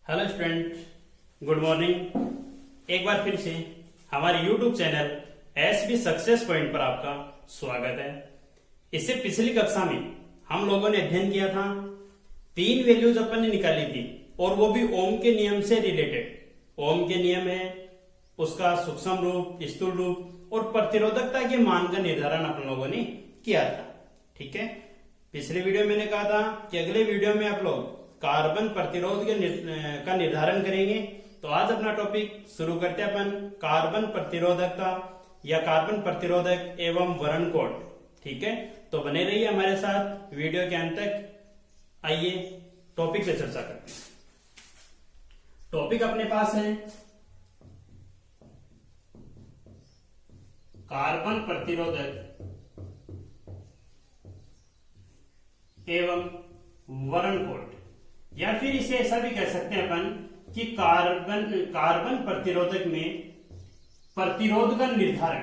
Hello student, good morning. एक बार फिर से हमारे YouTube channel SB success point पर आपका स्वागत है। इससे पिछली कक्षा में हम लोगों ने अध्ययन किया था, 3 वैल्यूज अपन ने निकाली थी और वो भी ओम के नियम से रिलेटेड। ओम के नियम है, उसका सूक्ष्म रूप, स्थूल रूप और प्रतिरोधकता के मान का निर्धारण अपन लोगों ने किया था। ठीक है, पिछले वीडियो में मैंने कहा था कि अगले वीडियो में आप लोग कार्बन प्रतिरोध का निर्धारण करेंगे। तो आज अपना टॉपिक शुरू करते हैं अपन कार्बन प्रतिरोधकता या कार्बन प्रतिरोधक एवं वर्ण कोड। ठीक है, तो बने रहिए हमारे साथ वीडियो के अंत तक। आइए टॉपिक पे चर्चा करते हैं। टॉपिक अपने पास है कार्बन प्रतिरोधक एवं वर्ण कोड, या फिर इसे ऐसा भी कह सकते हैं अपन कि कार्बन प्रतिरोधक में प्रतिरोध का निर्धारण।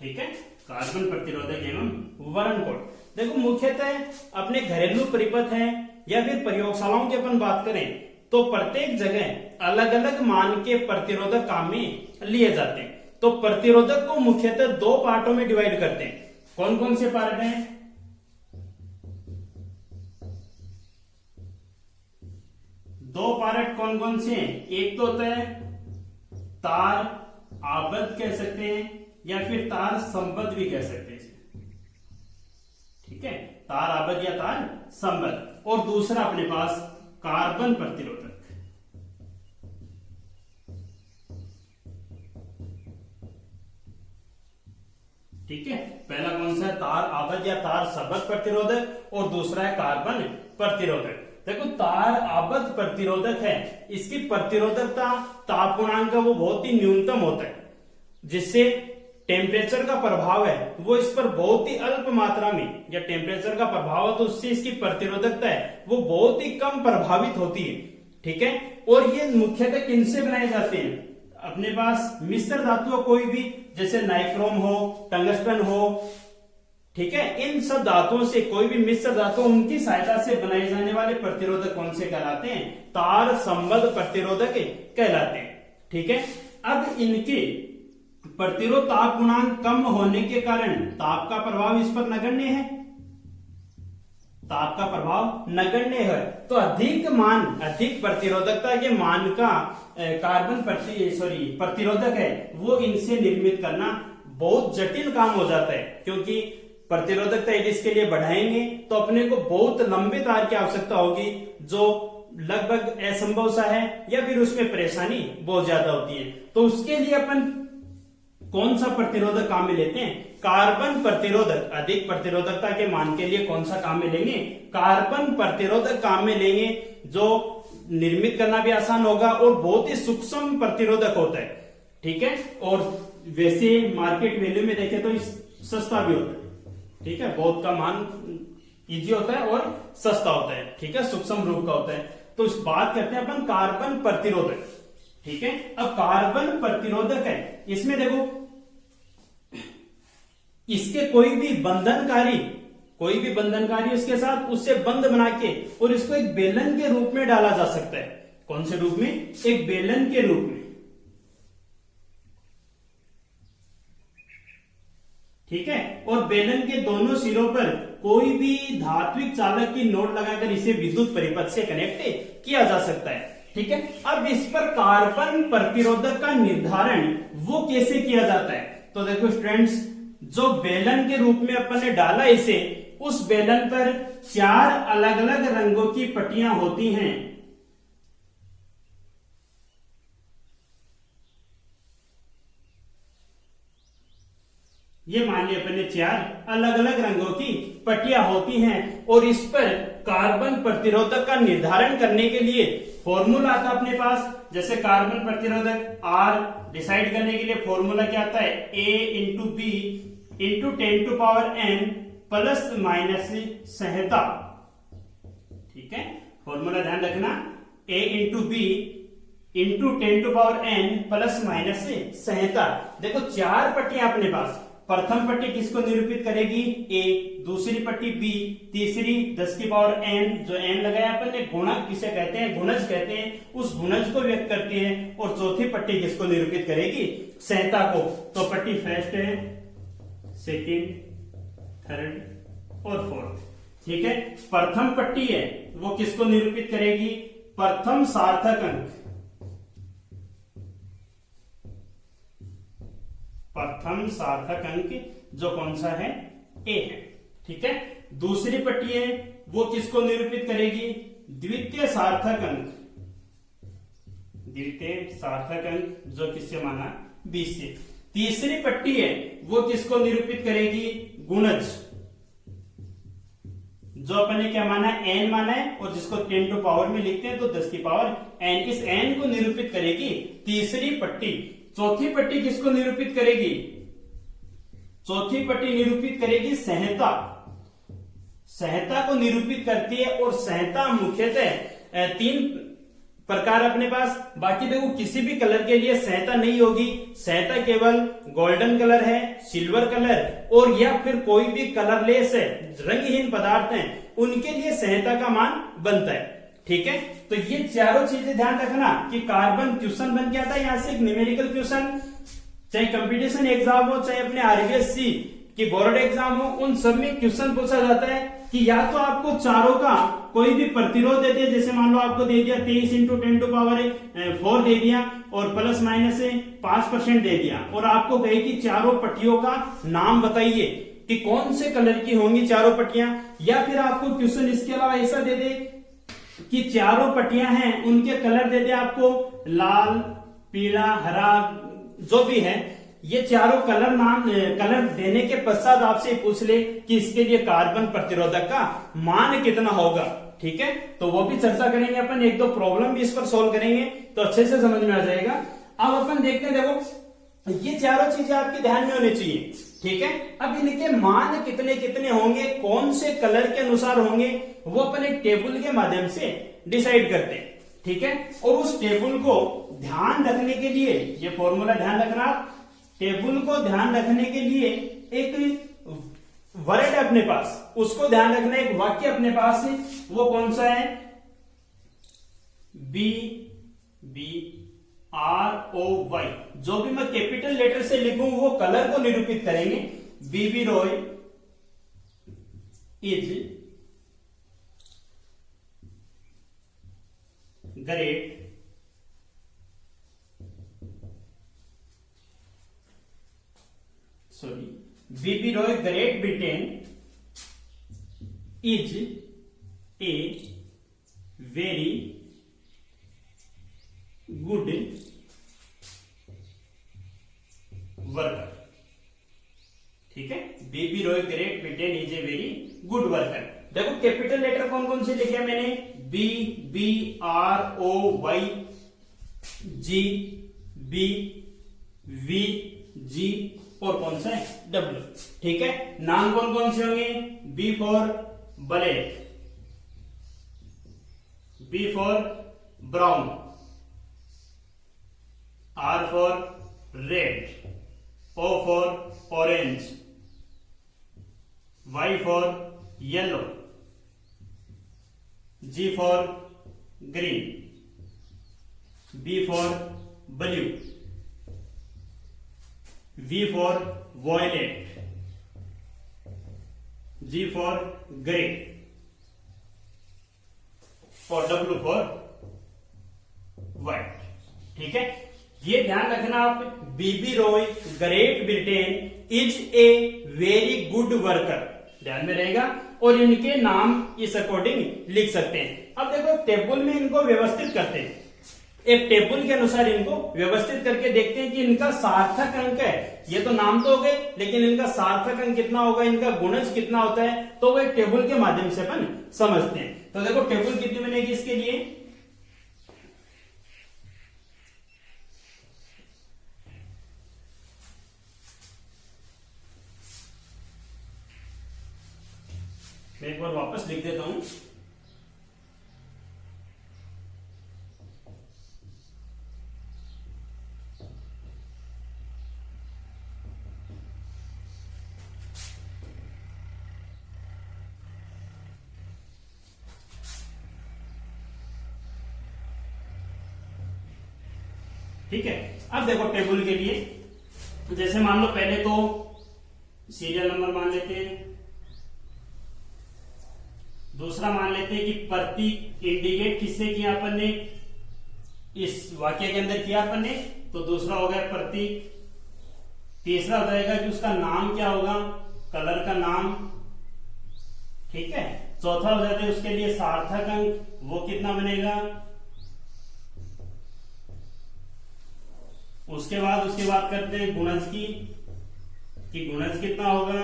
ठीक है, कार्बन प्रतिरोधक एवं वर्ण कोड। देखो, मुख्यतः अपने घरेलू परिपथ है या फिर प्रयोगशालाओं की अपन बात करें तो प्रत्येक जगह अलग अलग मान के प्रतिरोधक काम में लिए जाते हैं। तो प्रतिरोधक को मुख्यतः 2 पार्टों में डिवाइड करते हैं। कौन कौन से पार्ट हैं? 2 पार्ट कौन कौन से हैं? एक तो होता है तार आबद्ध कह सकते हैं या फिर तार संबद्ध भी कह सकते हैं। ठीक है, तार आबद्ध या तार संबद्ध। और दूसरा अपने पास कार्बन प्रतिरोधक। ठीक है, पहला कौन सा है? तार आबद्ध या तार संबद्ध प्रतिरोधक, और दूसरा है कार्बन प्रतिरोधक। देखो, तार आबद्ध प्रतिरोधक है, इसकी प्रतिरोधकता ताप गुणांक वो बहुत ही न्यूनतम होता है, जिससे टेम्परेचर का प्रभाव है वो इस पर बहुत ही अल्प मात्रा में, या टेम्परेचर का प्रभाव है तो उससे इसकी प्रतिरोधकता है वो बहुत ही कम प्रभावित होती है। ठीक है, और ये मुख्यतः किनसे बनाए जाते हैं? अपने पास मिश्र धातु कोई भी, जैसे नाइक्रोम हो, टंगस्टन हो। ठीक है, इन सब धातुओं से कोई भी मिश्र धातु, उनकी सहायता से बनाए जाने वाले प्रतिरोधक कौन से कहलाते हैं? तार संबद्ध प्रतिरोधक कहलाते हैं। ठीक है, अब इनके प्रतिरोध ताप गुणांक कम होने के कारण ताप का प्रभाव इस पर नगण्य है। ताप का प्रभाव नगण्य है, तो अधिक प्रतिरोधकता के मान का कार्बन प्रतिरोधक है वो इनसे निर्मित करना बहुत जटिल काम हो जाता है, क्योंकि प्रतिरोधकता यदि इसके लिए बढ़ाएंगे तो अपने को बहुत लंबे तार की आवश्यकता होगी, जो लगभग असंभव सा है, या फिर उसमें परेशानी बहुत ज्यादा होती है। तो उसके लिए अपन कौन सा प्रतिरोधक काम में लेते हैं? कार्बन प्रतिरोधक। अधिक प्रतिरोधकता के मान के लिए कौन सा काम में लेंगे? कार्बन प्रतिरोधक काम में लेंगे, जो निर्मित करना भी आसान होगा और बहुत ही सूक्ष्म प्रतिरोधक होता है। ठीक है, और वैसे मार्केट वैल्यू में देखें तो सस्ता भी होता है। ठीक है, बहुत का मान इजी होता है और सस्ता होता है। ठीक है, सूक्ष्म रूप का होता है। तो इस बात करते हैं अपन कार्बन प्रतिरोधक। ठीक है, अब कार्बन प्रतिरोधक है, इसमें देखो इसके कोई भी बंधनकारी उसके साथ उससे बंध बना के और इसको एक बेलन के रूप में डाला जा सकता है। कौन से रूप में? एक बेलन के रूप में। ठीक है, और बेलन के दोनों सिरों पर कोई भी धात्विक चालक की नोट लगाकर इसे विद्युत परिपथ से कनेक्ट किया जा सकता है। ठीक है, अब इस पर कार्बन प्रतिरोधक का निर्धारण वो कैसे किया जाता है? तो देखो स्टूडेंट्स, जो बेलन के रूप में अपन ने डाला इसे, उस बेलन पर 4 अलग अलग रंगों की पट्टियां होती हैं। ये मान लिया अपन ने 4 अलग अलग रंगों की पट्टियां होती हैं, और इस पर कार्बन प्रतिरोधक का निर्धारण करने के लिए फॉर्मूला आता है अपने पास। जैसे कार्बन प्रतिरोधक R डिसाइड करने के लिए फॉर्मूला क्या आता है? A into B into 10⁻n plus minus संहिता। ठीक है, फॉर्मूला ध्यान रखना, A into B into 10⁻n plus minus संहिता। देखो 4 पट्टियां अपने पास। प्रथम पट्टी किसको निरूपित करेगी? A। दूसरी पट्टी बी, तीसरी 10 की पावर n, जो n लगाया अपन ने, गुणक किसे कहते हैं, गुणज कहते हैं, उस गुणज को व्यक्त करती है। और चौथी पट्टी किसको निरूपित करेगी, संहिता को। तो पट्टी फर्स्ट है, सेकेंड, थर्ड और फोर्थ। ठीक है। प्रथम पट्टी है वो किसको निरूपित करेगी, प्रथम सार्थक अंक, प्रथम सार्थक अंक जो कौन सा है, ए है। ठीक है। दूसरी पट्टी है वो किसको निरूपित करेगी, द्वितीय सार्थक अंक, द्वितीय सार्थक अंक जो किससे माना, 20 से। तीसरी पट्टी है वो किसको निरूपित करेगी, गुणज, जो अपन ने क्या माना, n माना है, और जिसको 10 टू पावर में लिखते हैं तो 10 की पावर n, इस n को निरूपित करेगी तीसरी पट्टी। चौथी पट्टी किसको निरूपित करेगी, चौथी पट्टी निरूपित करेगी संहिता, संहिता को निरूपित करती है। और संहिता मुख्यतः 3 प्रकार अपने पास, बाकी देखो किसी भी कलर के लिए संहिता नहीं होगी, संहिता केवल गोल्डन कलर है, सिल्वर कलर और या फिर कोई भी कलरलेस है, रंगहीन पदार्थ हैं, उनके लिए संहिता का मान बनता है। ठीक है। तो ये चारों चीजें ध्यान रखना कि कार्बन क्वेश्चन बन गया था यहाँ से, एक न्यूमेरिकल क्वेश्चन, चाहे कंपटीशन एग्जाम हो, चाहे अपने आरबीएससी की बोर्ड एग्जाम हो, उन सब में क्वेश्चन पूछा जाता है कि या तो आपको चारों का कोई भी प्रतिरोध दे दिया, जैसे मान लो आपको दे दिया 23 इंटू 10 टू पावर 4 दे दिया और प्लस माइनस 5% दे दिया, और आपको कहे कि चारों पट्टियों का नाम बताइए कि कौन से कलर की होंगी चारों पट्टियां। या फिर आपको क्वेश्चन इसके अलावा ऐसा दे दे कि चारों पट्टियां हैं उनके कलर दे दे आपको, लाल, पीला, हरा, जो भी है, ये चारों कलर नाम, कलर देने के पश्चात आपसे पूछ ले कि इसके लिए कार्बन प्रतिरोधक का मान कितना होगा। ठीक है। तो वो भी चर्चा करेंगे अपन, एक दो प्रॉब्लम भी इस पर सोल्व करेंगे तो अच्छे से समझ में आ जाएगा। अब अपन देखते हैं, देखो ये चारों चीजें आपके ध्यान में होनी चाहिए। ठीक है। अब इनके मान कितने कितने होंगे, कौन से कलर के अनुसार होंगे, वो अपन एक टेबल के माध्यम से डिसाइड करते हैं। ठीक है। और उस टेबल को ध्यान रखने के लिए, ये फॉर्मूला ध्यान रखना, टेबल को ध्यान रखने के लिए एक वर्ड अपने पास, उसको ध्यान रखना, एक वाक्य अपने पास है, वो कौन सा है, B B R O Y, जो भी मैं कैपिटल लेटर से लिखूं वो कलर को निरूपित करेंगे। B B Roy is great B B Roy Great Britain is a very good worker. ठीक है। B B Roy Great Britain is a very good worker. देखो कैपिटल लेटर कौन कौन से लिखे मैंने, B, B R O Y, G, B, V, G, और कौन सा है, डब्ल्यू। ठीक है। नाम कौन कौन से होंगे, B for black, B for brown, R for red, O for orange, Y for yellow, G for green, B for blue, V for violet, G for grey, और W for white। ठीक है। ये ध्यान रखना आप, B B Roy Great Britain is a very good worker, ध्यान में रहेगा, और इनके नाम इस अकॉर्डिंग लिख सकते हैं। अब देखो टेबल में इनको व्यवस्थित करते हैं, एक टेबल के अनुसार इनको व्यवस्थित करके देखते हैं कि इनका सार्थक अंक है, ये तो नाम तो हो गए, लेकिन इनका सार्थक अंक कितना होगा, इनका गुणज कितना होता है, तो वो एक टेबल के माध्यम से अपन समझते हैं। तो देखो टेबल कितनी बनेगी इसके लिए, मैं एक बार वापस लिख देता हूं। ठीक है। अब देखो टेबल के लिए, जैसे मान लो पहले तो सीरियल नंबर मान लेते हैं, दूसरा मान लेते हैं कि प्रतीक इंडिकेट किससे किया अपन ने, इस वाक्य के अंदर किया अपन ने, तो दूसरा हो गया प्रतीक। तीसरा हो जाएगा कि उसका नाम क्या होगा, कलर का नाम, ठीक है। चौथा हो जाता है उसके लिए सार्थक अंक, वो कितना बनेगा। उसके बाद करते हैं गुणज की, कि गुणज कितना होगा,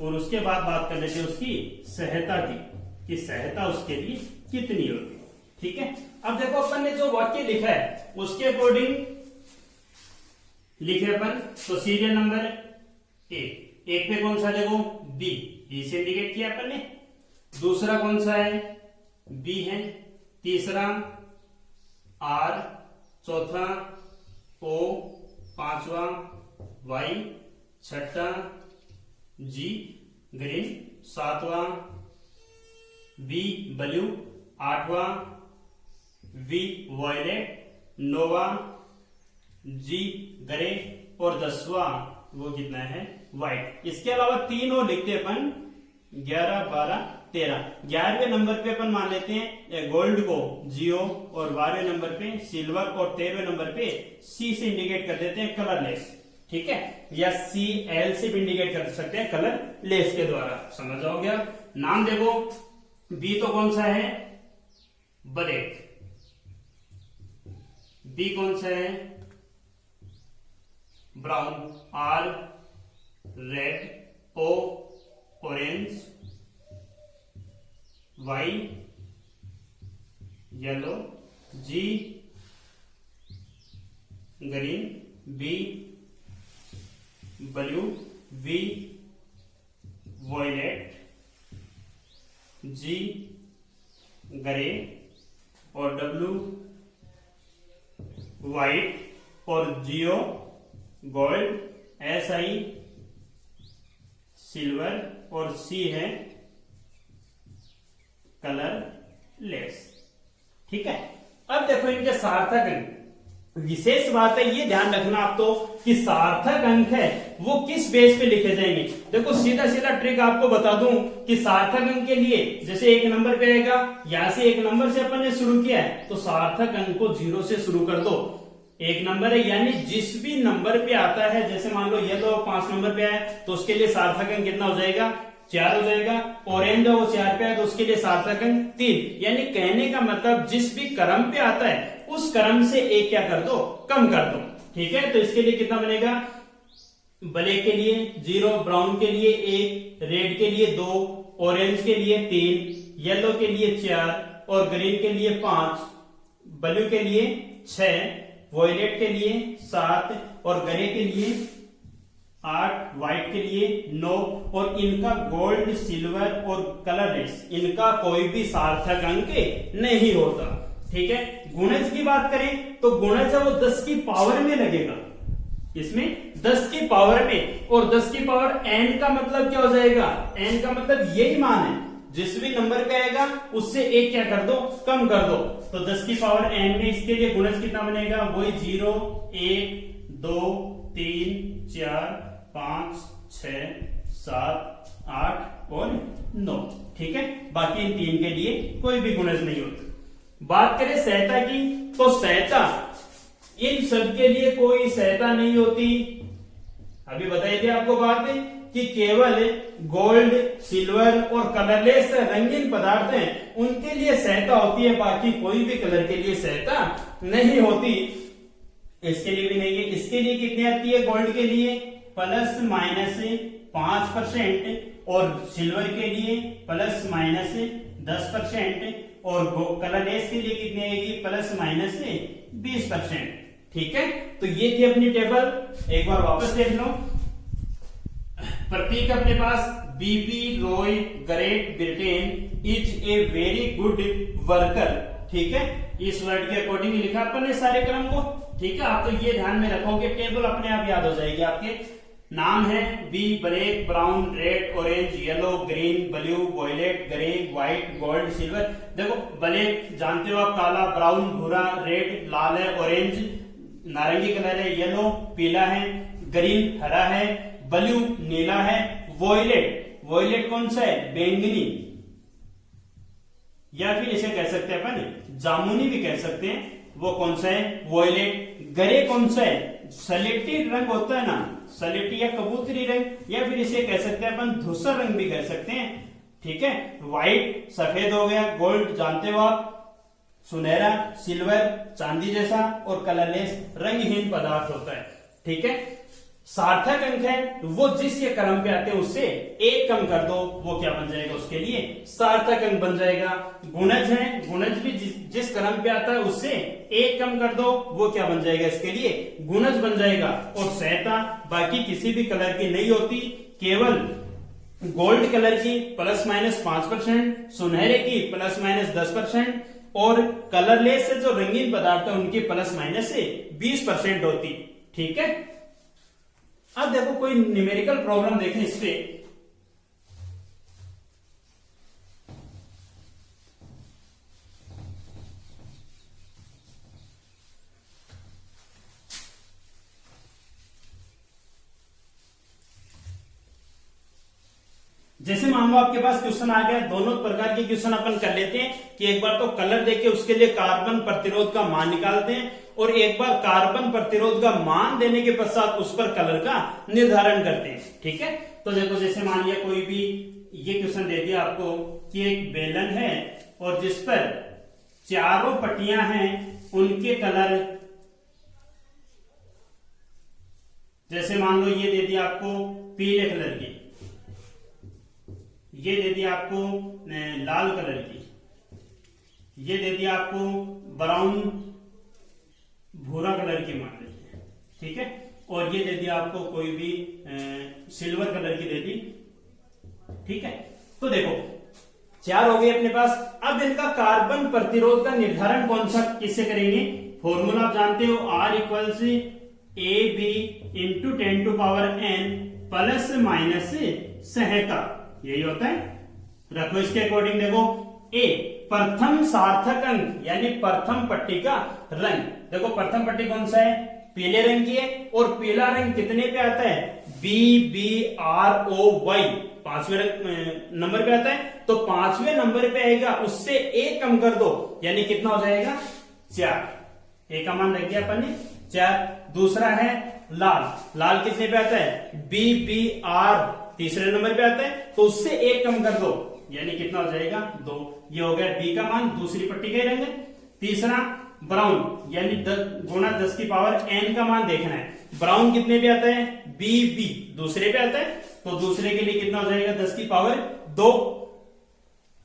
और उसके बाद बात कर लेते हैं उसकी सहायता की, कि सहायता उसके लिए कितनी होगी, ठीक है। अब देखो अपन ने जो वाक्य लिखा है उसके अकॉर्डिंग लिखे अपन, तो सीरियल नंबर एक पे कौन सा देखो बी से इंडिकेट किया अपन ने, दूसरा कौन सा है बी है, तीसरा आर, चौथा ओ, पांचवा वाई, छठा जी ग्रीन, सातवां बी ब्लू, आठवां वी वॉयलेट, नौवां जी ग्रे, और 10वां वो कितना है व्हाइट। इसके अलावा तीन और लिखते हैं अपन 11, 12, 13। 11वें नंबर पे अपन मान लेते हैं गोल्ड को जियो, और 12वें नंबर पे सिल्वर, और 13वें नंबर पे सी से इंडिकेट कर देते हैं कलरलेस, ठीक है, या सी एल से भी इंडिकेट कर सकते हैं कलर लेस के द्वारा, समझ जाओ गया। नाम देखो बी तो कौन सा है ब्लैक, बी कौन सा है brown, R red, O orange, Y yellow, G green, B blue, V violet, G grey, और डब्लू व्हाइट, और जियो गोल्ड, एस आई सिल्वर, और सी है कलर लेस, ठीक है। अब देखो इनके सार्थक अंक, विशेष बात है ये ध्यान रखना आप तो कि सार्थक अंक है वो किस बेस पे लिखे जाएंगे। देखो सीधा सीधा ट्रिक आपको बता दूं कि सार्थक अंक के लिए जैसे एक नंबर पे आएगा, यहां से एक नंबर से अपन ने शुरू किया है तो सार्थक अंक को 0 से शुरू कर दो। एक नंबर है यानी जिस भी नंबर पे आता है, जैसे मान लो ये तो 5 नंबर पे आया तो उसके लिए सार्थक अंक कितना हो जाएगा 4 हो जाएगा। ऑरेंज वो 4 पे आया तो उसके लिए सार्थक अंक 3। यानी कहने का मतलब जिस भी क्रम पे आता है उस क्रम से एक क्या कर दो कम कर दो, ठीक है। तो इसके लिए कितना बनेगा, ब्लैक के लिए 0, ब्राउन के लिए 1, रेड के लिए 2, ऑरेंज के लिए 3, येलो के लिए 4 और ग्रीन के लिए 5, ब्लू के लिए 6, वॉयलेट के लिए 7 और ग्रे के लिए 8, व्हाइट के लिए 9 और इनका गोल्ड, सिल्वर और कलरलेस इनका कोई भी सार्थक अंक नहीं होता, ठीक है। गुणज की बात करें तो गुणज है वो 10 की पावर में लगेगा, इसमें 10 की पावर में, और 10 की पावर n का मतलब क्या हो जाएगा, n का मतलब यही मान है जिस भी नंबर पे आएगा उससे एक क्या कर दो कम कर दो। तो 10 की पावर n में इसके लिए गुणज कितना बनेगा, वही 0, 1, 2, 3, 4, 5, 6, 7, 8 और 9, ठीक है। बाकी इन 3 के लिए कोई भी गुणज नहीं होता। बात करें सहायता की तो सहायता इन सब के लिए कोई सहायता नहीं होती। अभी बताई थी आपको बात कि केवल गोल्ड, सिल्वर और कलरलेस रंगीन पदार्थ हैं उनके लिए सहायता होती है, बाकी कोई भी कलर के लिए सहायता नहीं होती। इसके लिए भी नहीं है। इसके लिए कितनी आती है, गोल्ड के लिए ±5% और सिल्वर के लिए ±10% और कलरलेस के लिए कितनी आएगी ±20%, ठीक है। तो ये थी अपनी टेबल, एक बार वापस देख लो। प्रतीक अपने पास B P Roy Great Britain is a very good worker, ठीक है। इस वर्ड के अकॉर्डिंग लिखा अपन ने सारे क्रम को, ठीक है। आप तो ये ध्यान में रखोगे, टेबल अपने आप याद हो जाएगी आपके। नाम है B black, brown, red, orange, yellow, green, blue, violet, grey, white, gold, silver. देखो ब्लैक जानते हो आप, काला, ब्राउन भूरा, रेड लाल है, ऑरेंज नारंगी कलर है येलो, पीला है, ग्रीन हरा है, ब्लू नीला है, वॉयलेट, वॉयलेट कौन सा है, बैंगनी, या फिर इसे कह सकते हैं अपन जामुनी भी कह सकते हैं, वो कौन सा है, वॉयलेट। ग्रे कौन सा है, सलेटी रंग होता है ना, सलेटी या कबूतरी रंग, या फिर इसे कह सकते हैं अपन धूसर रंग भी कह सकते हैं, ठीक है। व्हाइट सफेद हो गया, गोल्ड जानते हो आप, सुनहरा, सिल्वर चांदी जैसा, और कलरलेस रंगहीन पदार्थ होता है, ठीक है। सार्थक अंक है वो जिस ये क्रम पे आते हैं उससे एक कम कर दो, वो क्या बन जाएगा, उसके लिए सार्थक अंक बन जाएगा। गुणज है, गुणज भी जिस क्रम पे आता है उससे एक कम कर दो, वो क्या बन जाएगा, इसके लिए गुणज बन जाएगा। और सहायता बाकी किसी भी कलर की नहीं होती, केवल गोल्ड कलर की ±5%, सुनहरे की ±10%, और कलरलेस से जो रंगीन पदार्थ है उनकी ±20% होती, ठीक है। अब देखो कोई न्यूमेरिकल प्रॉब्लम देखें इस पे, जैसे मान लो आपके पास क्वेश्चन आ गया, दोनों प्रकार के क्वेश्चन अपन कर लेते हैं कि एक बार तो कलर देके उसके लिए कार्बन प्रतिरोध का मान निकालते हैं, और एक बार कार्बन प्रतिरोध का मान देने के पश्चात उस पर कलर का निर्धारण करते हैं, ठीक है। तो देखो जैसे मान लिया कोई भी ये क्वेश्चन दे दिया आपको कि एक बेलन है और जिस पर चारों पट्टियां हैं उनके कलर, जैसे मान लो ये दे दिया आपको पीले कलर की, ये दे दिया आपको लाल कलर की, ये दे दिया आपको ब्राउन भूरा कलर की मान लीजिए, ठीक है, और ये दे दिया आपको कोई भी सिल्वर कलर की दे दी, ठीक है। तो देखो 4 हो गए अपने पास। अब इनका कार्बन प्रतिरोध का निर्धारण कौन सा किससे करेंगे, फॉर्मूला आप जानते हो, R equals AB into 10⁻n plus minus सहायता, यही होता है। रखो इसके अकॉर्डिंग, देखो ए प्रथम सार्थक अंक यानी प्रथम पट्टी का रंग, देखो प्रथम पट्टी कौन सा है, पीले रंग की है, और पीला रंग कितने पे आता है, BBROY, 5वें नंबर पे आता है, तो 5वें नंबर पे आएगा, उससे एक कम कर दो, यानी कितना हो जाएगा 4, एक का मान रख दिया अपन ने 4। दूसरा है लाल, लाल कितने पे आता है, BBR तीसरे नंबर पे आता है, तो उससे एक कम कर दो, यानी कितना हो जाएगा 2, ये हो गया बी का मान, दूसरी पट्टी का रंग। तीसरा ब्राउन यानी गुणा 10⁻n का मान देखना है, ब्राउन कितने पे आता है, BB दूसरे पे आता है, तो दूसरे के लिए कितना हो जाएगा 10⁻2,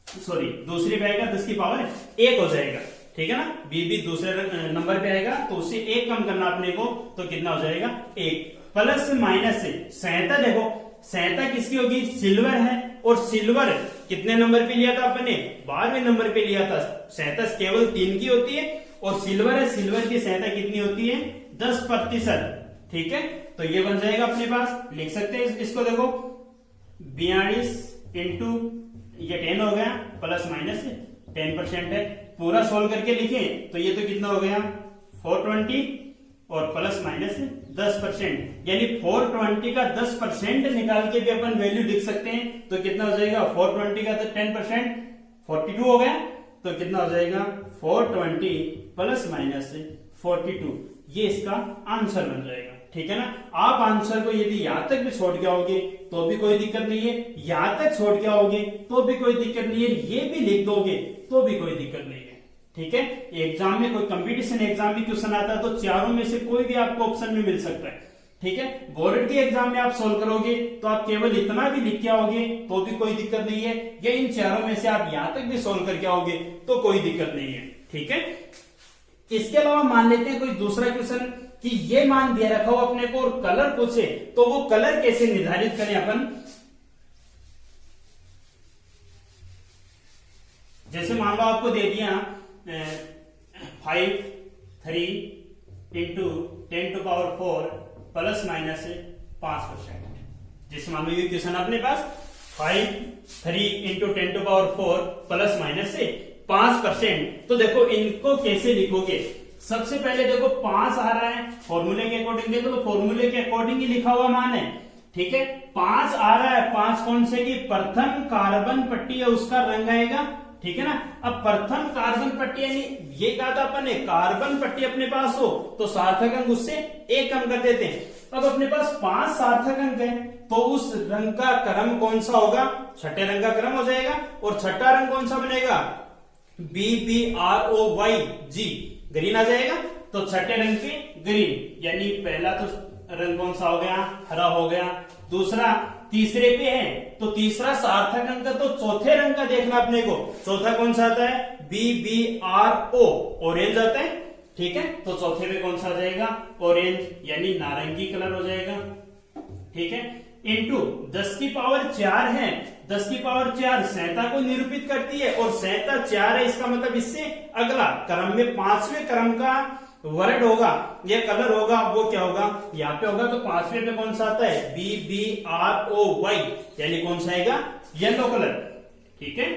सॉरी दूसरे पे आएगा 10⁻1 हो जाएगा, ठीक है ना। BB दूसरे नंबर पे आएगा तो उससे एक कम करना अपने को, तो कितना हो जाएगा 1, प्लस माइनस से सहायता, देखो सहायता किसकी होगी, सिल्वर है, और सिल्वर कितने नंबर पे लिया था अपने, 12वें नंबर पे लिया था। सहायता केवल 3 की होती है, और सिल्वर है, सिल्वर की सहायता कितनी होती है 10%, ठीक है। तो ये बन जाएगा अपने पास, लिख सकते हैं इसको, देखो 42 इंटू ये 10 हो गया, प्लस माइनस 10% है, पूरा सोल्व करके लिखें तो ये तो कितना हो गया 420 और प्लस माइनस 10%, यानी 420 का 10% निकाल के भी अपन वैल्यू लिख सकते हैं, तो कितना हो जाएगा 420 का 10% 42 हो गया, तो कितना हो जाएगा 420 प्लस माइनस 42, ये इसका आंसर बन जाएगा, ठीक है ना। आप आंसर को यदि यहां तक भी छोड़ के आओगे तो भी कोई दिक्कत नहीं है, यहां तक छोड़ के आओगे तो भी कोई दिक्कत नहीं है, ये भी लिख दोगे तो भी कोई दिक्कत नहीं है, ठीक है। एग्जाम में कोई कंपटीशन एग्जाम में क्वेश्चन आता है तो चारों में से कोई भी आपको ऑप्शन में मिल सकता है, ठीक है। बोर्ड के एग्जाम में आप सोल्व करोगे तो आप केवल इतना भी लिख के आओगे तो भी कोई दिक्कत नहीं है, या इन चारों में से आप यहां तक भी सोल्व करके आओगे तो कोई दिक्कत नहीं है, ठीक है। इसके अलावा मान लेते हैं कोई दूसरा क्वेश्चन कि ये मान दिया रखा हो अपने को और कलर पूछे, तो वो कलर कैसे निर्धारित करें अपन। जैसे मान लो आपको दे दिया 5 3 इंटू 10⁴ प्लस माइनस 5%, जैसे मान लो ये क्वेश्चन अपने पास 5 3 इंटू 10⁴ प्लस माइनस 5%, तो देखो इनको कैसे लिखोगे, सबसे पहले देखो 5 आ रहा है, फॉर्मूले के अकॉर्डिंग देखो तो फॉर्मूले के अकॉर्डिंग ही लिखा हुआ मान है, ठीक है। 5 आ रहा है, 5 कौन से की प्रथम कार्बन पट्टी है उसका रंग आएगा, ठीक है ना। अब प्रथम कार्बन पट्टी यानी ये कहा था अपन ने कार्बन पट्टी अपने पास हो तो सार्थक अंक उससे 1 कम कर देते हैं। अब अपने पास 5 सार्थक अंक है तो उस रंग का क्रम कौन सा होगा, छठे रंग का क्रम हो जाएगा। और छठा रंग कौन सा बनेगा, BBROY G, ग्रीन आ जाएगा। तो छठे रंग के ग्रीन, यानी पहला तो रंग कौन सा हो गया, हरा हो गया। दूसरा तीसरे पे है तो तीसरा सार्थक अंक तो चौथे रंग का देखना अपने को, चौथा कौन सा आता है, BBRO, ऑरेंज आता है, ठीक है। तो चौथे पे कौन सा आ जाएगा, ऑरेंज यानी नारंगी कलर हो जाएगा, ठीक है। इंटू 10 की पावर 4 है, 10 की पावर 4 संहिता को निरूपित करती है और संहिता 4 है, इसका मतलब इससे अगला क्रम में 5वें क्रम का वर्ड होगा या कलर होगा, वो क्या होगा, यहाँ पे होगा। तो 5वें पे कौन सा आता है, BBROY, यानी कौन सा आएगा, येलो कलर, ठीक है।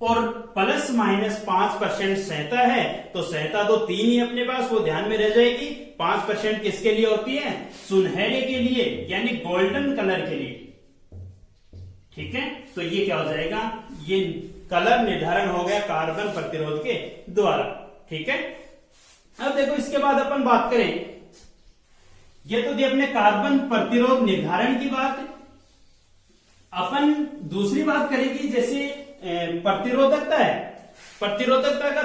और प्लस माइनस 5% संहिता है तो संहिता तो 3 ही अपने पास, वो ध्यान में रह जाएगी। 5% किसके लिए होती है, सुनहरे के लिए यानी गोल्डन कलर के लिए, ठीक है। तो ये क्या हो जाएगा, ये कलर निर्धारण हो गया कार्बन प्रतिरोध के द्वारा, ठीक है। अब देखो इसके बाद अपन बात करें, ये तो दी अपने कार्बन प्रतिरोध निर्धारण की बात। अपन दूसरी बात करेंगे जैसे प्रतिरोधकता है, प्रतिरोधकता का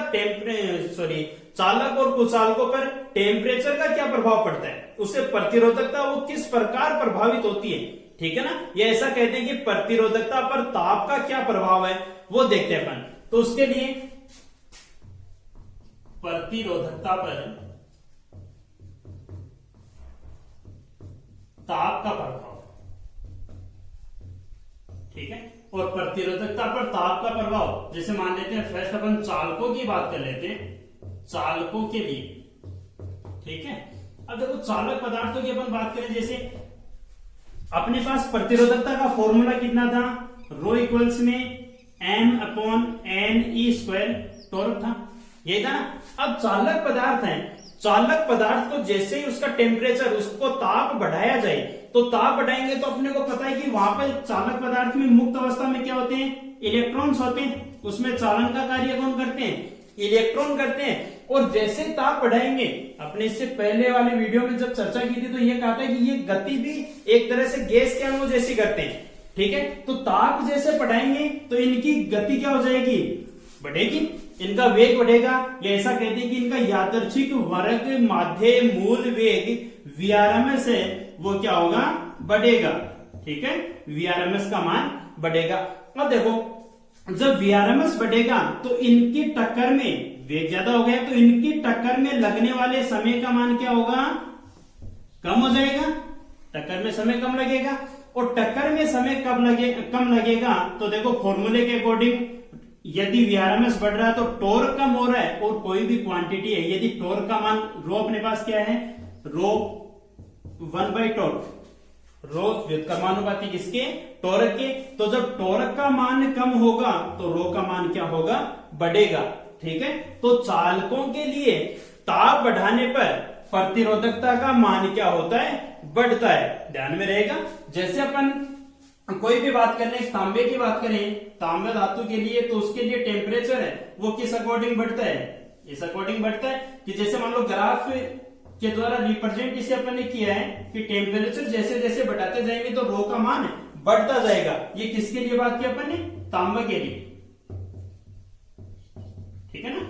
चालक और कुचालकों पर टेम्परेचर का क्या प्रभाव पड़ता है, उससे प्रतिरोधकता वो किस प्रकार प्रभावित होती है, ठीक है ना। ये ऐसा कहते हैं कि प्रतिरोधकता पर ताप का क्या प्रभाव है वो देखते हैं अपन। तो उसके लिए प्रतिरोधकता पर ताप का प्रभाव, ठीक है। और प्रतिरोधकता पर ताप का प्रभाव जैसे मान लेते हैं, फर्स्ट अपन चालकों की बात कर लेते हैं, चालकों के लिए, ठीक है। अब देखो चालक पदार्थों की अपन बात करें, जैसे अपने पास प्रतिरोधकता का फॉर्मूला कितना था, रो इक्वल्स में M/NE² टॉर्क था, ये था ना। अब चालक पदार्थ है, चालक पदार्थ को जैसे ही उसका टेम्परेचर, उसको ताप बढ़ाया जाए तो ताप बढ़ाएंगे तो अपने को पता है कि वहां पर चालक पदार्थ में मुक्त अवस्था में क्या होते हैं, इलेक्ट्रॉन्स होते हैं, उसमें चालन का कार्य कौन करते हैं, इलेक्ट्रॉन करते हैं। और जैसे ताप बढ़ाएंगे, अपने इससे पहले वाले वीडियो में जब चर्चा की थी तो ये कहा था कि ये गति भी एक तरह से गैस के अणु जैसी करते हैं, ठीक है। तो ताप जैसे बढ़ाएंगे तो इनकी गति क्या हो जाएगी, बढ़ेगी, इनका वेग बढ़ेगा। या ऐसा कहते हैं कि इनका यादृच्छिक वर्ग माध्य मूल वेग VRMS है, वो क्या होगा, बढ़ेगा, ठीक है। VRMS का मान बढ़ेगा। अब देखो जब VRMS बढ़ेगा तो इनकी टक्कर में वेग ज्यादा हो गया तो इनकी टक्कर में लगने वाले समय का मान क्या होगा, कम हो जाएगा, टक्कर में समय कम लगेगा। और टक्कर में समय कम लगेगा तो देखो फॉर्मूले के अकॉर्डिंग यदि VRMS बढ़ रहा है तो टॉर्क कम हो रहा है, और कोई भी क्वांटिटी है यदि टॉर्क का मान रो अपने पास क्या है, रो 1/टॉर्क, रो व्युत्क्रमानुपाती किसके, टॉर्क के। तो जब टॉर्क का मान कम होगा तो रो का मान क्या होगा, बढ़ेगा, ठीक है। तो चालकों के लिए ताप बढ़ाने पर प्रतिरोधकता का मान क्या होता है, बढ़ता है, ध्यान में रहेगा। जैसे अपन कोई भी बात कर लें, तांबे की बात करें, तांबे धातु के लिए तो उसके लिए टेम्परेचर है वो किस अकॉर्डिंग बढ़ता है, इस अकॉर्डिंग बढ़ता है कि जैसे मान लो ग्राफ के द्वारा रिप्रेजेंट इसे अपन ने किया है कि टेम्परेचर जैसे जैसे बढ़ाते जाएंगे तो रो का मान बढ़ता जाएगा। ये किसके लिए बात की अपन ने, तांबे के लिए, ठीक है ना,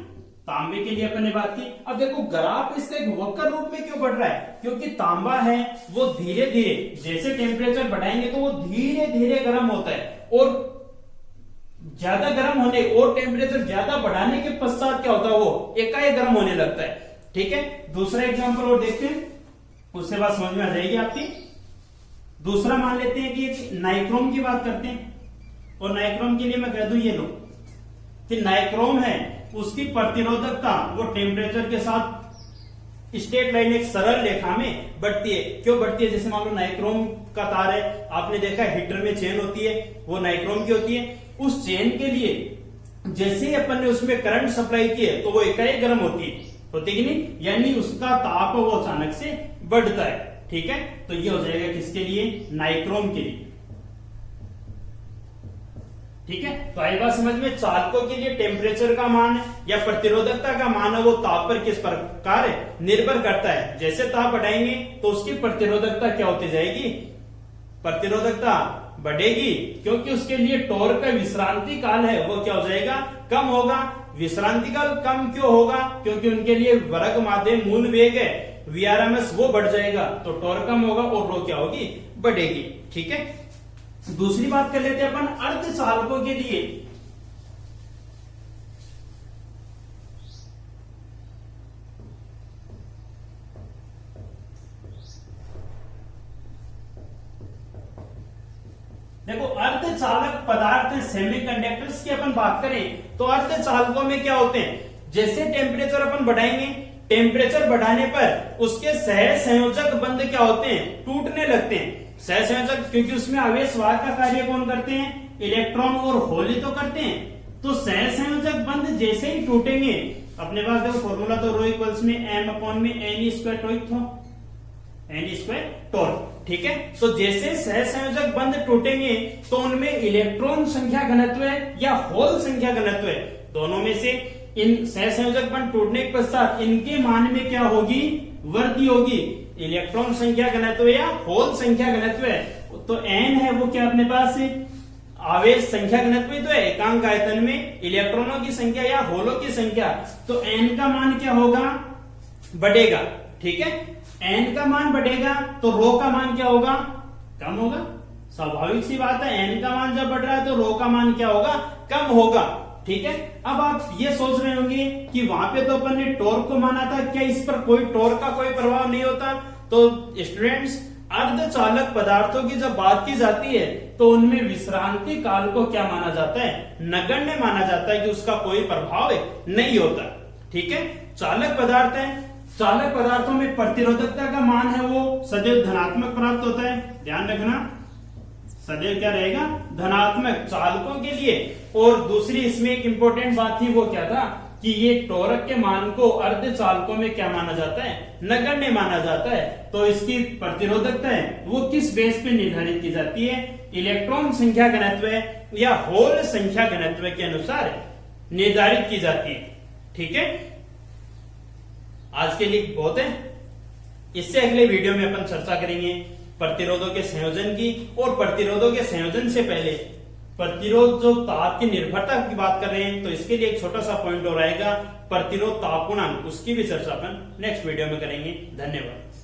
तांबे के लिए अपन ने बात की। अब देखो ग्राफ इसका एक वक्र रूप में क्यों बढ़ रहा है, क्योंकि तांबा है वो धीरे धीरे जैसे टेम्परेचर बढ़ाएंगे तो वो धीरे धीरे गर्म होता है, और ज्यादा गर्म होने और टेम्परेचर ज्यादा बढ़ाने के पश्चात क्या होता है, वो एकाएक गर्म होने लगता है, ठीक है। दूसरा एग्जांपल और देखते हैं, उससे बात समझ में आ जाएगी आपकी। दूसरा मान लेते हैं कि नाइक्रोम की बात करते हैं, और नाइक्रोम के लिए मैं कह दूं ये लो कि नाइक्रोम है उसकी प्रतिरोधकता वो टेम्परेचर के साथ स्ट्रेट लाइन एक सरल रेखा में बढ़ती है। क्यों बढ़ती है, जैसे मान लो नाइक्रोम का तार है, आपने देखा हीटर में चेन होती है, वो नाइक्रोम की होती है। उस चेन के लिए जैसे ही अपन ने उसमें करंट सप्लाई किया तो वो एकाएक गर्म होती है, होती कि नहीं, यानी उसका ताप वो अचानक से बढ़ता है। ठीक है, तो ये हो जाएगा किसके लिए, नाइक्रोम के लिए। ठीक है, तो आई बात समझ में, चालकों के लिए टेम्परेचर का मान या प्रतिरोधकता का मान है वो ताप पर किस प्रकार निर्भर करता है। जैसे ताप बढ़ाएंगे तो उसकी प्रतिरोधकता क्या होती जाएगी, प्रतिरोधकता बढ़ेगी, क्योंकि उसके लिए टॉर्क का विश्रांति काल है वो क्या हो जाएगा, कम होगा। विश्रांति काल कम क्यों होगा, क्योंकि उनके लिए वर्ग माध्य मूल वेग है Vrms वो बढ़ जाएगा, तो टॉर्क कम होगा और रो क्या होगी, बढ़ेगी। ठीक है, दूसरी बात कर लेते हैं अपन अर्धचालकों के लिए। देखो, अर्धचालक पदार्थ सेमीकंडक्टर्स की अपन बात करें तो अर्धचालकों में क्या होते हैं, जैसे टेम्परेचर अपन बढ़ाएंगे, टेम्परेचर बढ़ाने पर उसके सहसंयोजक बंध क्या होते हैं, टूटने लगते हैं। सहसंयोजक, क्योंकि उसमें आवेश वाहक का कार्य कौन करते हैं, इलेक्ट्रॉन और होल ही तो करते हैं। तो सहसंयोजक बंध जैसे ही टूटेंगे, अपने पास देखो फॉर्मूला तो रो इक्वल्स में m/n² टॉर्क था, n² टॉर्क। ठीक है, तो जैसे सहसंयोजक बंध टूटेंगे तो उनमें इलेक्ट्रॉन संख्या घनत्व या होल संख्या घनत्व, दोनों में से इन सहसंयोजक बंध टूटने के पश्चात इनके मान में क्या होगी, वृद्धि होगी। इलेक्ट्रॉन संख्या घनत्व या होल संख्या घनत्व है, तो n है वो क्या अपने पास आवेश संख्या घनत्व तो है, एकांक आयतन में इलेक्ट्रॉनों की संख्या या होलों की संख्या, तो n का मान क्या होगा, बढ़ेगा। ठीक है, n का मान बढ़ेगा तो रो का मान क्या होगा, कम होगा। स्वाभाविक सी बात है, n का मान जब बढ़ रहा है तो रो का मान क्या होगा, कम होगा। ठीक है, अब आप ये सोच रहे होंगे कि वहां पे तो अपन ने टॉर्क को माना था, क्या इस पर कोई टॉर्क का कोई प्रभाव नहीं होता। तो स्टूडेंट्स, अर्धचालक पदार्थों की जब बात की जाती है तो उनमें विश्रांति काल को क्या माना जाता है, नगण्य माना जाता है, कि उसका कोई प्रभाव नहीं होता। ठीक है, चालक पदार्थ है, चालक पदार्थों में प्रतिरोधकता का मान है वो सदैव धनात्मक प्राप्त होता है, ध्यान रखना, सदैव क्या रहेगा, धनात्मक चालकों के लिए। और दूसरी इसमें एक इंपॉर्टेंट बात थी, वो क्या था कि ये टॉर्क के मान को अर्धचालकों में क्या माना जाता है, नगण्य माना जाता है। तो इसकी प्रतिरोधकता है वो किस बेस पे निर्धारित की जाती है, इलेक्ट्रॉन संख्या घनत्व या होल संख्या घनत्व के अनुसार निर्धारित की जाती है। ठीक है, आज के लिए बहुत है, इससे अगले वीडियो में अपन चर्चा करेंगे प्रतिरोधों के संयोजन की, और प्रतिरोधों के संयोजन से पहले प्रतिरोध जो ताप की निर्भरता की बात कर रहे हैं तो इसके लिए एक छोटा सा पॉइंट और आएगा, प्रतिरोध ताप गुणांक, उसकी भी चर्चा अपन नेक्स्ट वीडियो में करेंगे। धन्यवाद।